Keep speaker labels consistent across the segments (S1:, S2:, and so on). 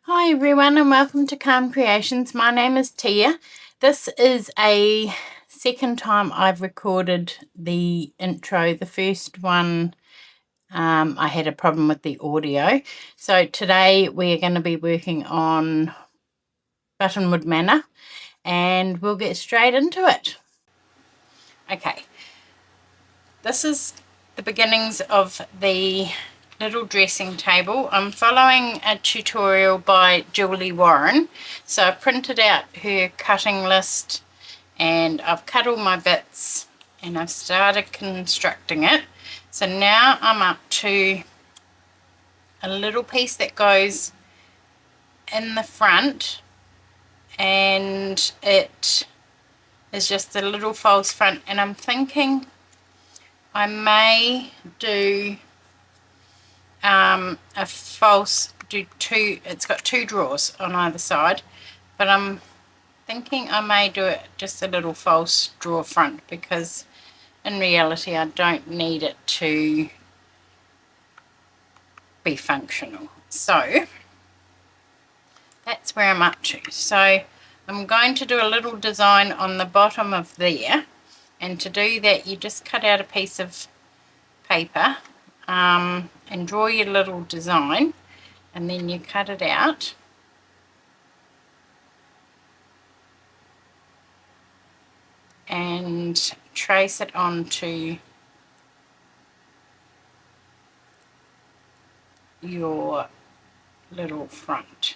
S1: Hi everyone and welcome to Calm Creations. My name is Tia. This is a second time I've recorded the intro. The first one I had a problem with the audio. So today we're going to be working on Buttonwood Manor and we'll get straight into it. Okay, this is the beginnings of the little dressing table. I'm following a tutorial by Julie Warren. So I printed out her cutting list and I've cut all my bits and I've started constructing it. So now I'm up to a little piece that goes in the front, and it is just a little false front, and I'm thinking I may do a false, it's got two drawers on either side, but I'm thinking I may do it just a little false drawer front, because in reality I don't need it to be functional. So that's where I'm up to. So I'm going to do a little design on the bottom of there, and to do that you just cut out a piece of paper and draw your little design, and then you cut it out and trace it onto your little front.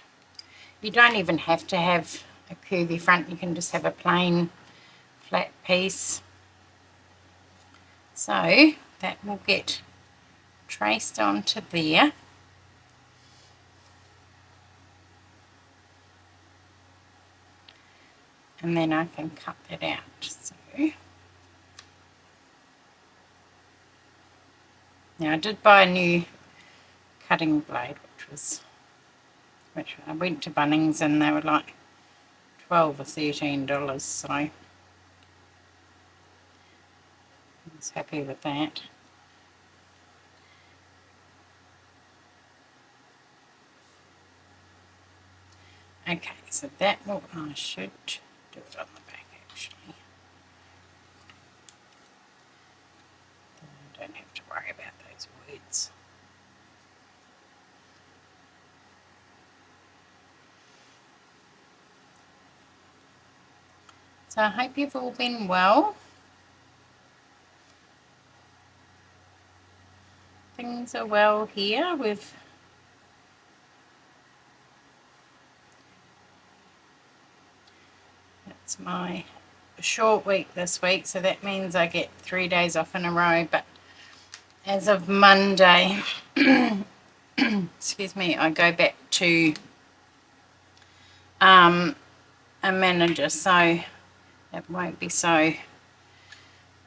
S1: You don't even have to have a curvy front, you can just have a plain flat piece. So that will get traced onto there. And then I can cut that out. So now I did buy a new cutting blade, which I went to Bunnings and they were like $12 or $13, so I was happy with that. Okay, so that will, I should do it on the back actually. Then I don't have to worry about those words. So I hope you've all been well. Things are well here. It's my short week this week, so that means I get 3 days off in a row, but as of Monday, excuse me, I go back to a manager, so it won't be so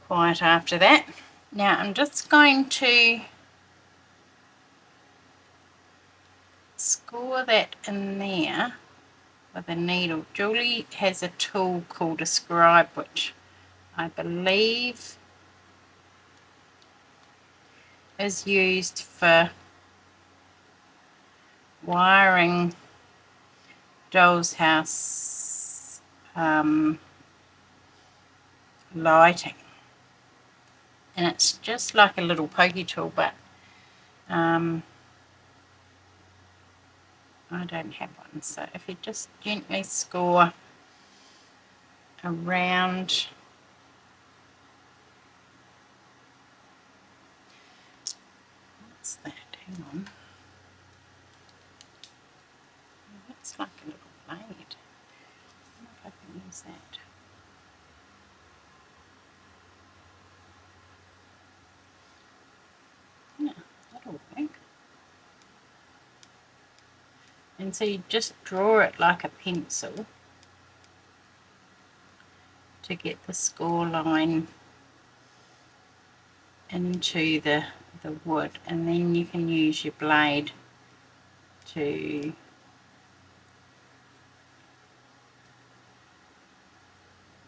S1: quiet after that. Now I'm just going to score that in there with a needle. Julie has a tool called a scribe, which I believe is used for wiring doll's house lighting, and it's just like a little pokey tool, but I don't have one. So if you just gently score around what's that? Hang on. That's like a little blade. I wonder if I can use that. Yeah, that'll work. And so you just draw it like a pencil to get the score line into the wood, and then you can use your blade to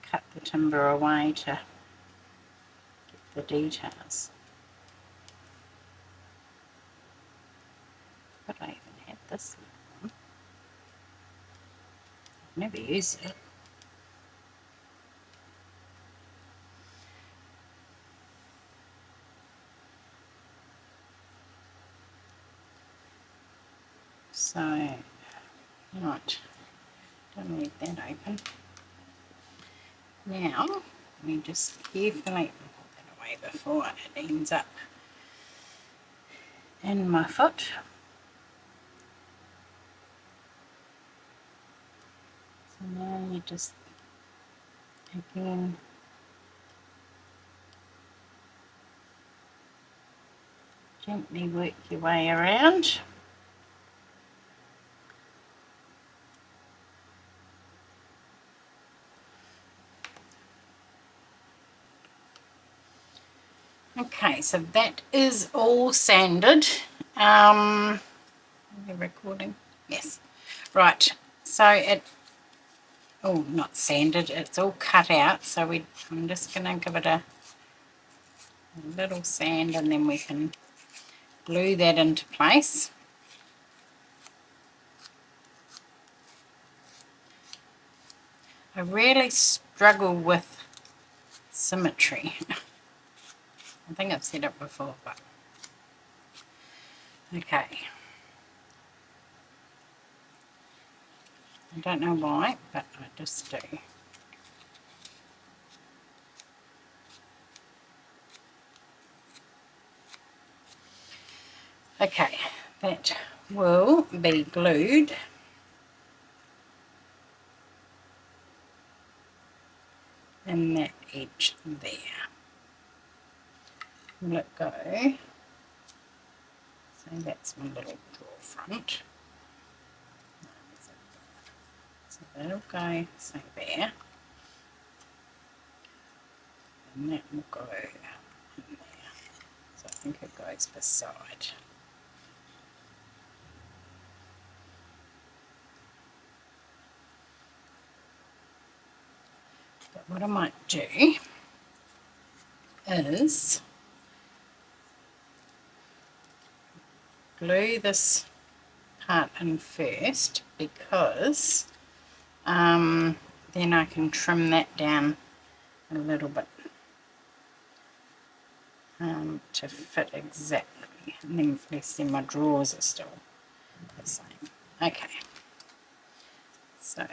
S1: cut the timber away to get the details. But I even had this little one. never use it. So, right, don't leave that open. Now, we just carefully put that away before it ends up in my foot. So now you just, again, gently work your way around. Okay, so that is all sanded. Are we recording? Yes. Right, so oh, not sanded, it's all cut out, so I'm just going to give it a little sand and then we can glue that into place. I really struggle with symmetry. I think I've said it before, but okay. I don't know why, but I just do. Okay, that will be glued. And that edge there. Let go. So that's my little draw front. So that'll go, so there. And that will go in there. So I think it goes beside. But what I might do is glue this part in first, because then I can trim that down a little bit to fit exactly, and then let's see, my drawers are still the same. Okay, so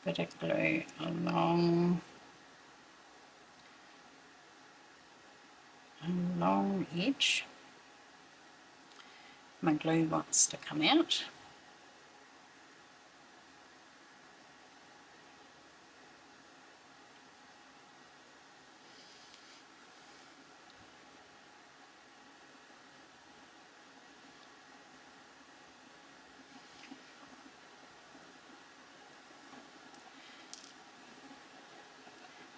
S1: bit of glue along edge. My glue wants to come out.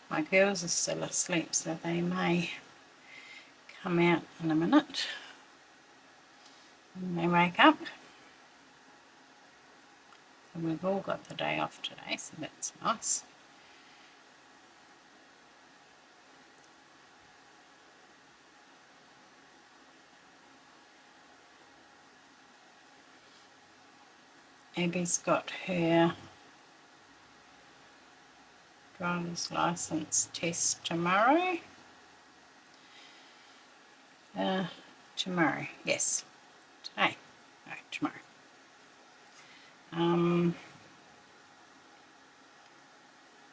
S1: My girls are still asleep, so they may come out in a minute when they wake up. And we've all got the day off today, so that's nice. Abby's got her driver's license test tomorrow. Tomorrow, yes. Today. No, tomorrow.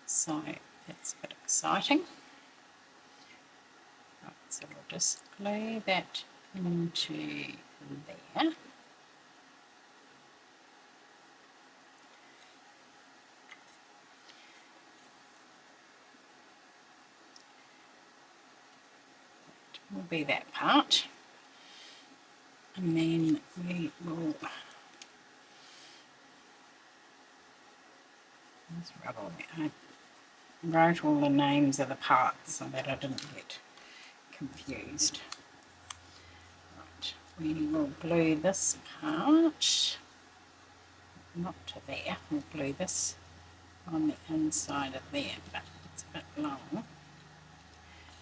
S1: So that's a bit exciting. Right, so we'll just glue that into there. That will be that part. And then we will just rub all that. I wrote all the names of the parts so that I didn't get confused. Right, We will glue this part, not to there, we'll glue this on the inside of there, but it's a bit long.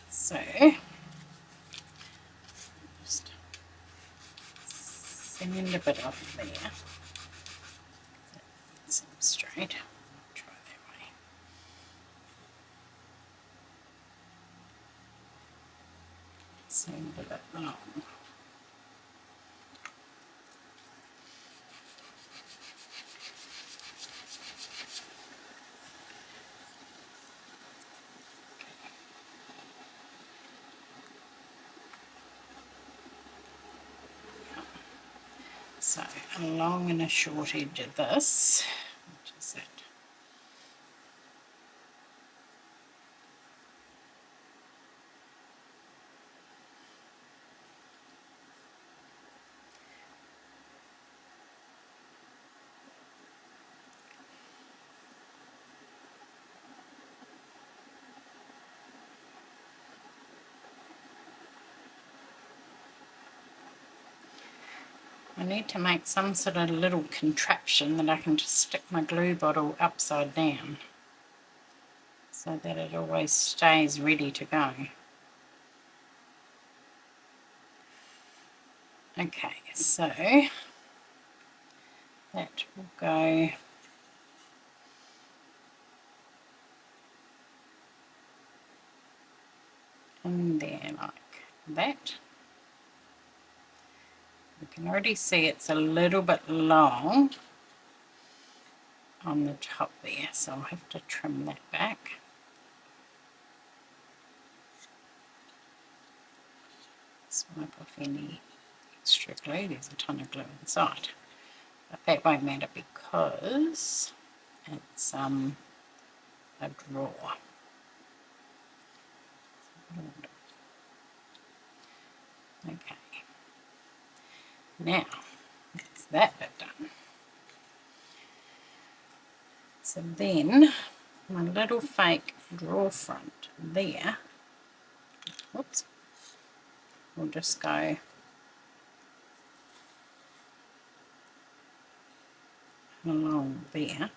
S1: So, just sand a bit off there. Some straight. I'll try that way. Sand a bit long. So a long and a short edge of this, which is it. I need to make some sort of little contraption that I can just stick my glue bottle upside down so that it always stays ready to go. Okay, so that will go in there like that. You can already see it's a little bit long on the top there, so I'll have to trim that back. Swipe off any extra glue. There's a ton of glue inside, but that won't matter because it's a drawer. Okay, now that's that bit done. So then my little fake drawer front there, whoops, we'll just go along there.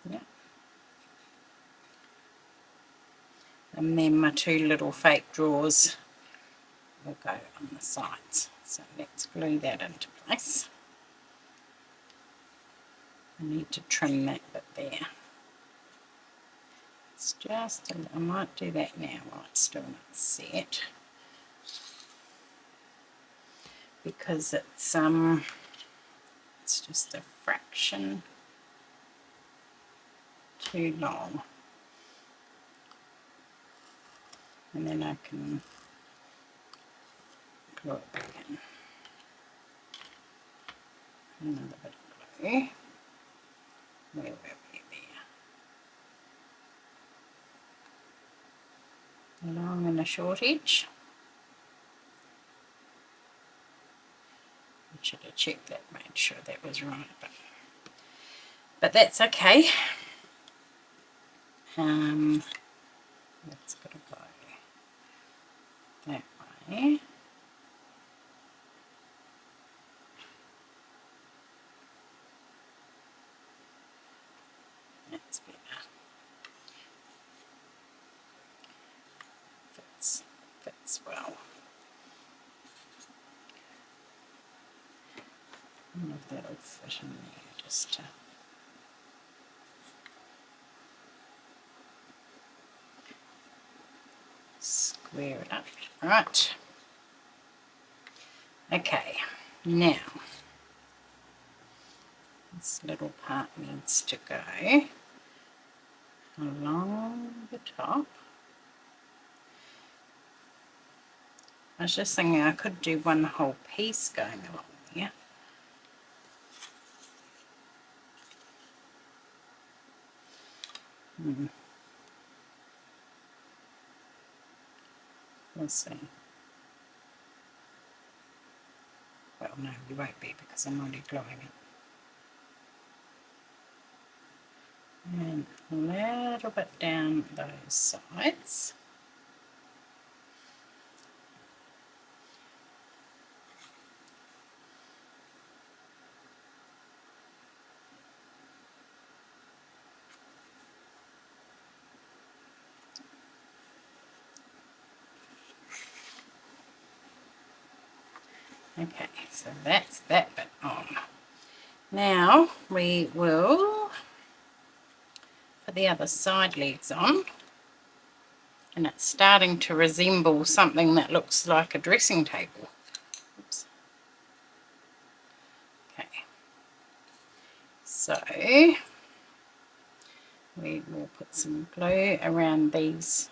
S1: Yeah. And then my two little fake drawers will go on the sides. So let's glue that into place. I need to trim that bit there. It's just, I might do that now while it's still not set, because it's just a fraction too long. And then I can glue it back in. Another bit of glue. Where were we there? Long and a short edge. I should have checked that, made sure that was right, but that's okay. That's got to go that way. That's better. Fits well. I don't know if that'll fit in there, just to square it up. Right. Okay, now this little part needs to go along the top. I was just thinking I could do one whole piece going along there. We'll see. Well, no, you won't be because I'm already gluing it. And a little bit down those sides. Okay, so that's that bit on. Now we will put the other side legs on, and it's starting to resemble something that looks like a dressing table. Oops. Okay, so we will put some glue around these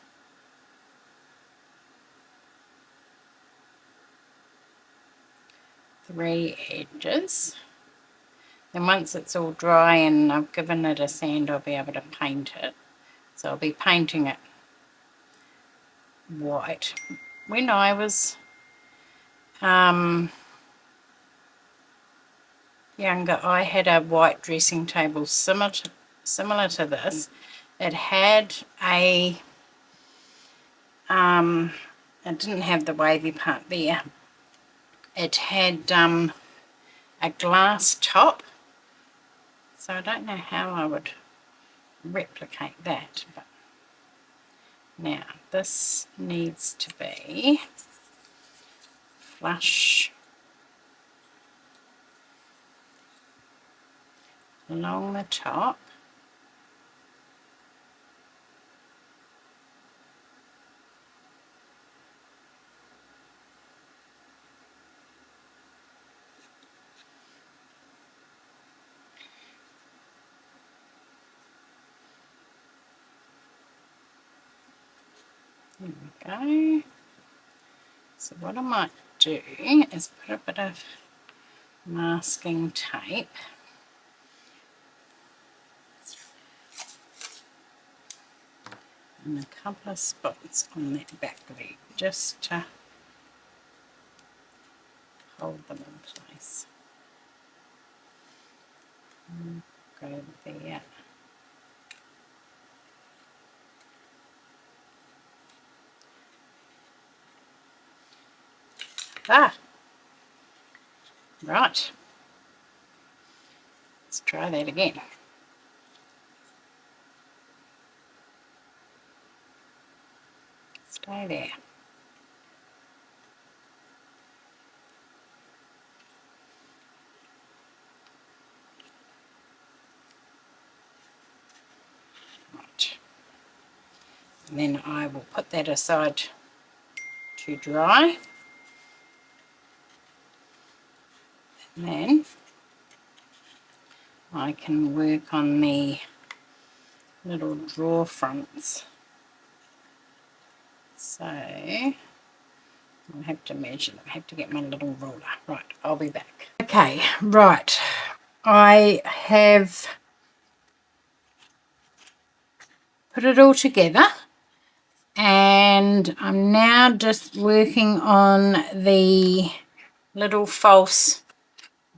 S1: three edges. And once it's all dry and I've given it a sand, I'll be able to paint it. So I'll be painting it white. When I was younger, I had a white dressing table similar to this. It had a it didn't have the wavy part there. It had a glass top, so I don't know how I would replicate that, but now this needs to be flush along the top. There we go. So what I might do is put a bit of masking tape and a couple of spots on that back leg just to hold them in place. And go there. Right. Let's try that again. Stay there. Right. And then I will put that aside to dry. And then I can work on the little drawer fronts. So I'll have to measure them. I have to get my little ruler. Right, I'll be back. Okay, right. I have put it all together and I'm now just working on the little false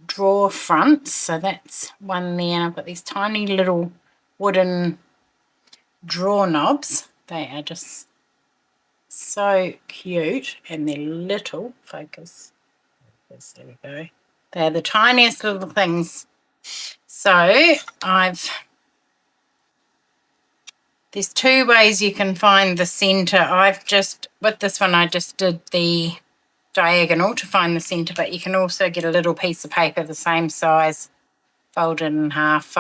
S1: drawer fronts. So that's one there. I've got these tiny little wooden drawer knobs. They are just so cute, and they're little. Focus. There we go. They're the tiniest little things. So there's two ways you can find the centre. With this one I just did the diagonal to find the centre, but you can also get a little piece of paper the same size, fold it in half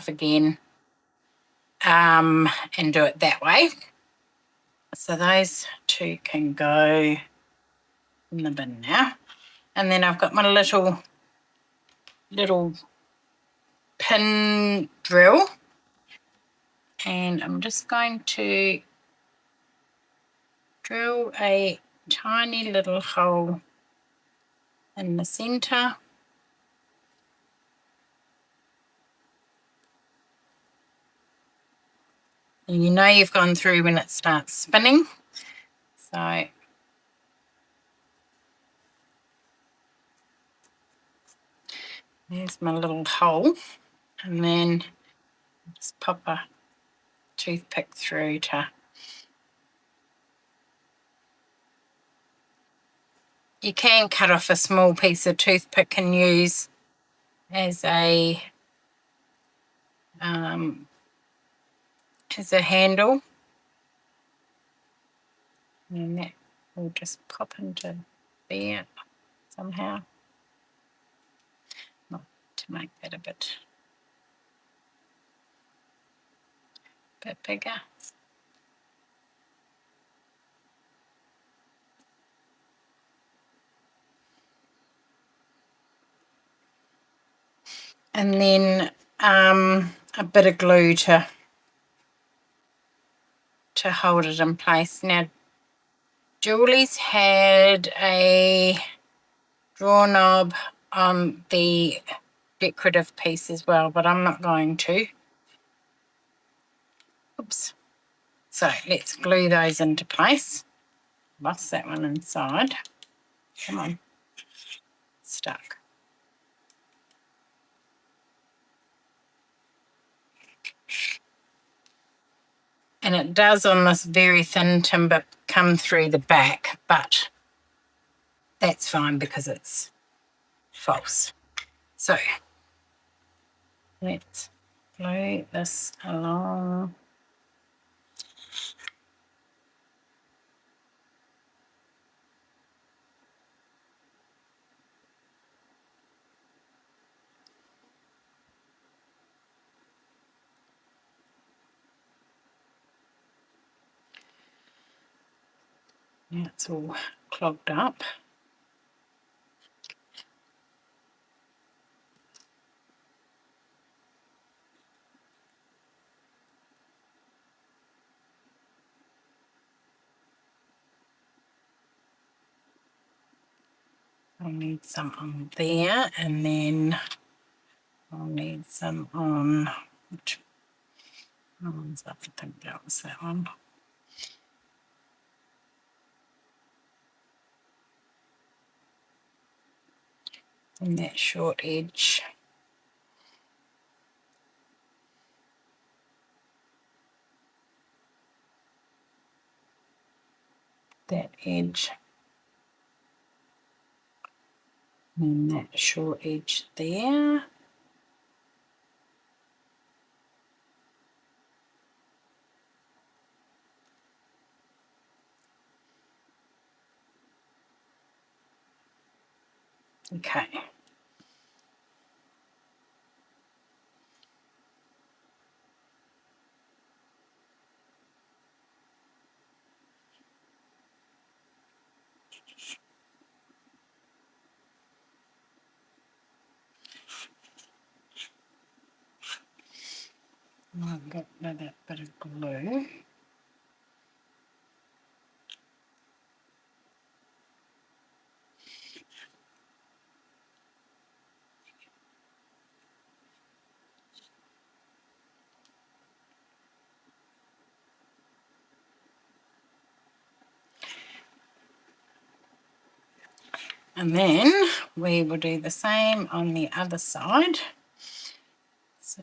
S1: again, and do it that way. So those two can go in the bin now. And then I've got my little pin drill, and I'm just going to drill a tiny little hole in the center. And you know you've gone through when it starts spinning. So there's my little hole, and then just pop a toothpick through to... You can cut off a small piece of toothpick and use as a handle, and that will just pop into there. So somehow. Not to make that a bit bigger. And then a bit of glue to hold it in place. Now, Julie's had a draw knob on the decorative piece as well, but I'm not going to. Oops. So let's glue those into place. Lost that one inside. Come on. Stuck. And it does on this very thin timber come through the back, but that's fine because it's false. So let's glue this along. Now it's all clogged up. I'll need some on there, and then I'll need some on, which one's up? I think that was that one. And that short edge. That edge. And that short edge there. Okay. I've got that bit of glue. And then we will do the same on the other side. So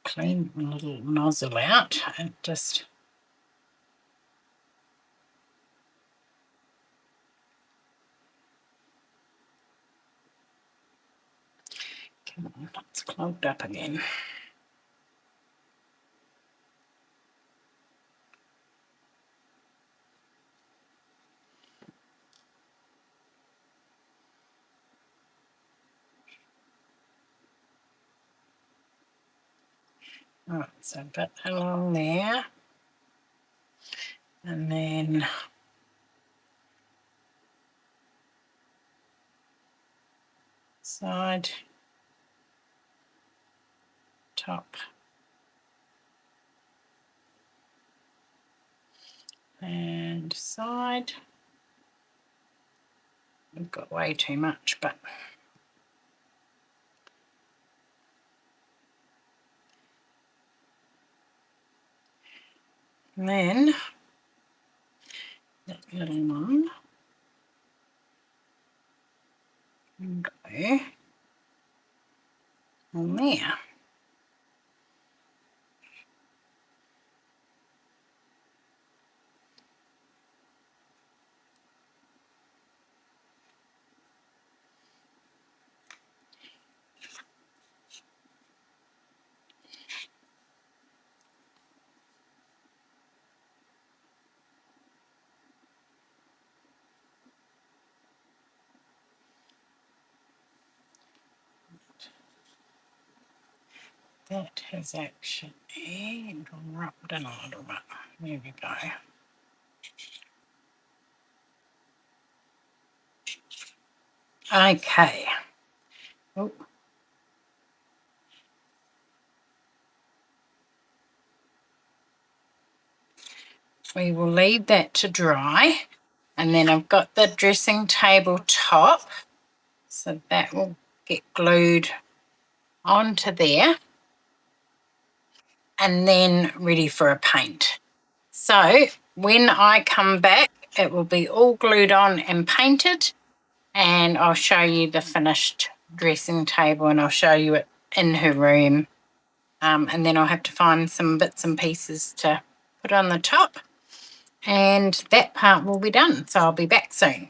S1: clean a little nozzle out and just come on, it's clogged up again. All right, so a bit along there, and then side, top, and side. We've got way too much, but and then that little one can go on there. That has actually rubbed in a little bit. There we go. Okay. Oh. We will leave that to dry, and then I've got the dressing table top, so that will get glued onto there and then ready for a paint. So when I come back, it will be all glued on and painted, and I'll show you the finished dressing table, and I'll show you it in her room, and then I'll have to find some bits and pieces to put on the top, and that part will be done. So I'll be back soon.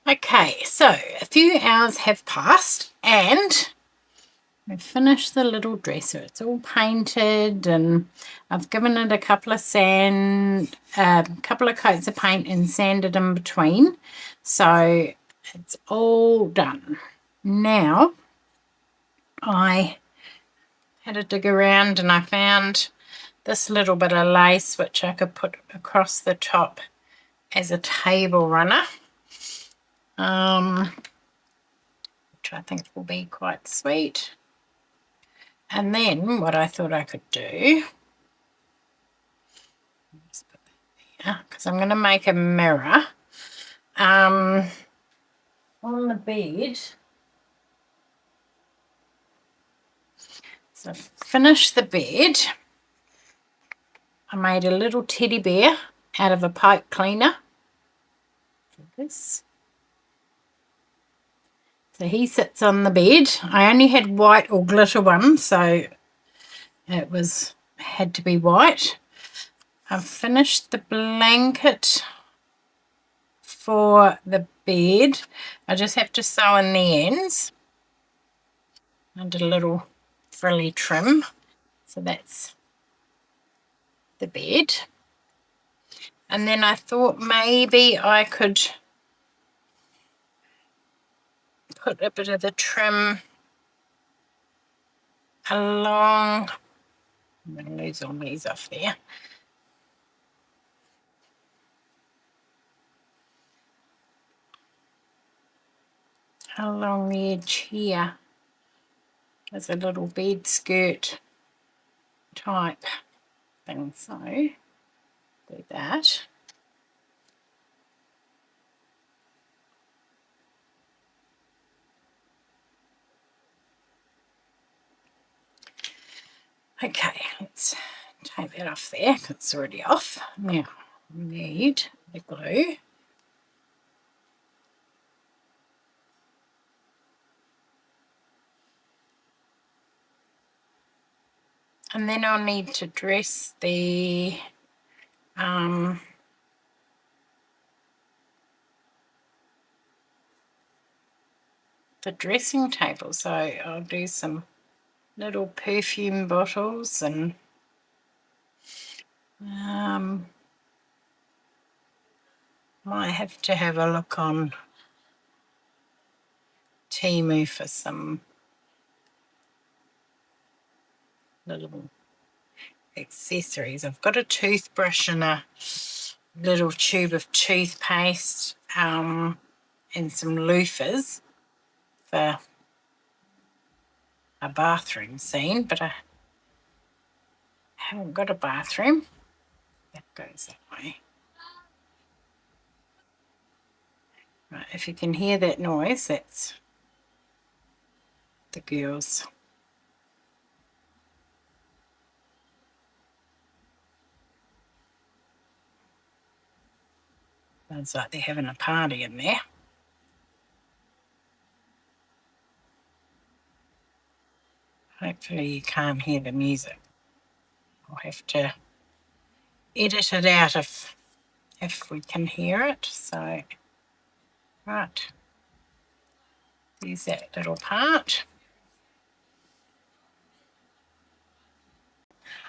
S1: Okay, so a few hours have passed and we've finished the little dresser. It's all painted, and I've given it a couple of coats of paint and sanded in between. So it's all done. Now I had a dig around and I found this little bit of lace which I could put across the top as a table runner. Which I think will be quite sweet. And then what I thought I could do, just put that there, because I'm going to make a mirror on the bed. So I've finished the bed. I made a little teddy bear out of a pipe cleaner. This. So he sits on the bed. I only had white or glitter one, so it had to be white. I've finished the blanket for the bed. I just have to sew in the ends. I did a little frilly trim. So that's the bed. And then I thought maybe I could put a bit of the trim along. I'm going to lose all these off there. Along the edge here. There's a little bed skirt type thing. So do that. Okay, let's take that off there because it's already off. Now we need the glue. And then I'll need to dress the dressing table. So I'll do some little perfume bottles and might have to have a look on Temu for some little accessories. I've got a toothbrush and a little tube of toothpaste and some loofahs for a bathroom scene, but I haven't got a bathroom. That goes that way. Right, if you can hear that noise, that's the girls. Sounds like they're having a party in there. Hopefully you can't hear the music. I'll have to edit it out if we can hear it. So, right, there's that little part.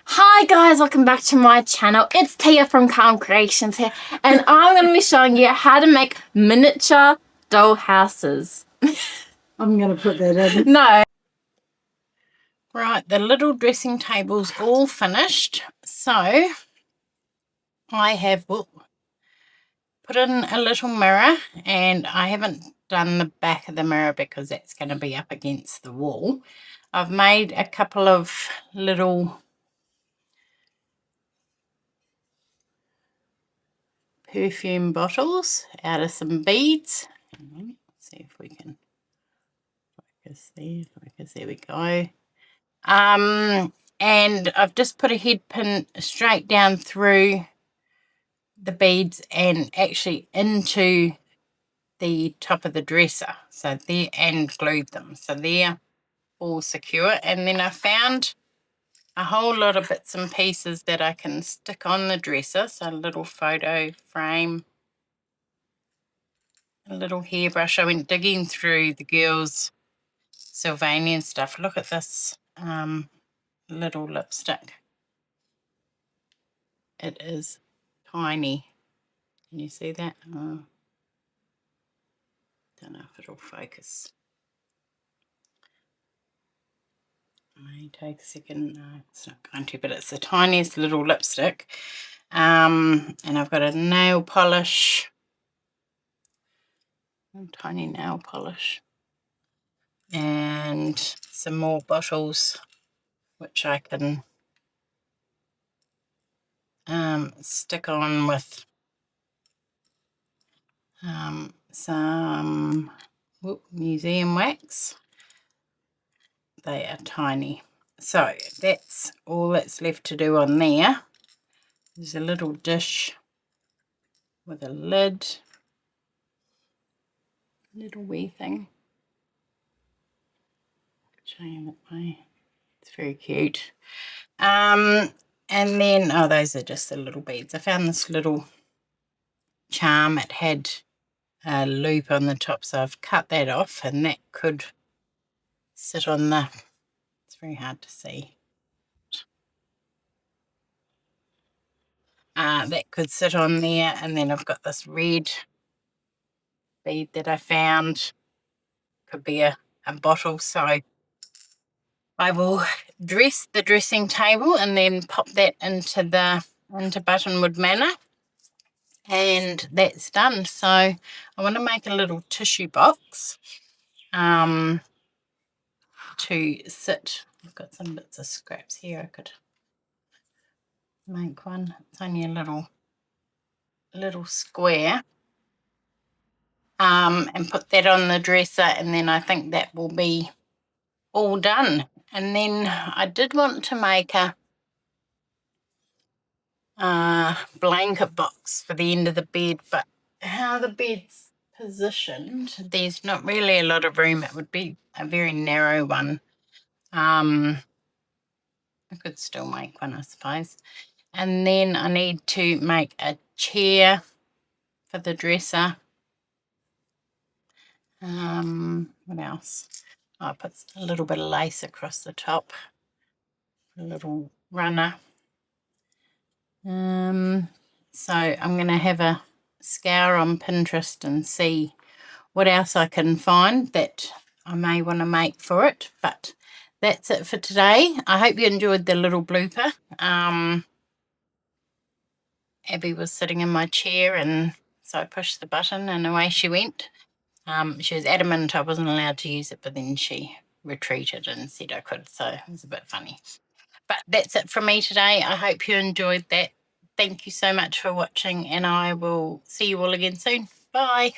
S2: Hi guys, welcome back to my channel. It's Tia from Calm Creations here, and I'm going to be showing you how to make miniature doll houses.
S3: I'm going to put that in.
S2: No.
S1: Right, the little dressing table's all finished. So I have put in a little mirror, and I haven't done the back of the mirror because that's going to be up against the wall. I've made a couple of little perfume bottles out of some beads. Let's see if we can focus there we go. And I've just put a head pin straight down through the beads and actually into the top of the dresser, so there, and glued them, so they're all secure. And then I found a whole lot of bits and pieces that I can stick on the dresser, so a little photo frame, a little hairbrush. I went digging through the girls' Sylvanian stuff. Look at this little lipstick. It is tiny. Can you see that? Don't know if it'll focus. May take a second. No, it's not going to, but it's the tiniest little lipstick. And I've got a nail polish, a tiny nail polish, and some more bottles which I can stick on with some museum wax. They are tiny. So that's all that's left to do on there. There's a little dish with a lid, little wee thing. Show you that way. It's very cute. And then, oh, those are just the little beads. I found this little charm. It had a loop on the top, so I've cut that off, and that could sit on the, it's very hard to see. That could sit on there. And then I've got this red bead that I found. Could be a bottle, so I will dress the dressing table and then pop that into Buttonwood Manor, and that's done. So I want to make a little tissue box to sit. I've got some bits of scraps here. I could make one. It's only a little square, and put that on the dresser, and then I think that will be all done. And then I did want to make a blanket box for the end of the bed, but how the bed's positioned, there's not really a lot of room. It would be a very narrow one. I could still make one, I suppose. And then I need to make a chair for the dresser. What else? I put a little bit of lace across the top, a little runner. So I'm going to have a scour on Pinterest and see what else I can find that I may want to make for it. But that's it for today. I hope you enjoyed the little blooper. Abby was sitting in my chair, and so I pushed the button and away she went. She was adamant I wasn't allowed to use it, but then she retreated and said I could, so it was a bit funny. But that's it from me today. I hope you enjoyed that. Thank you so much for watching, and I will see you all again soon. Bye.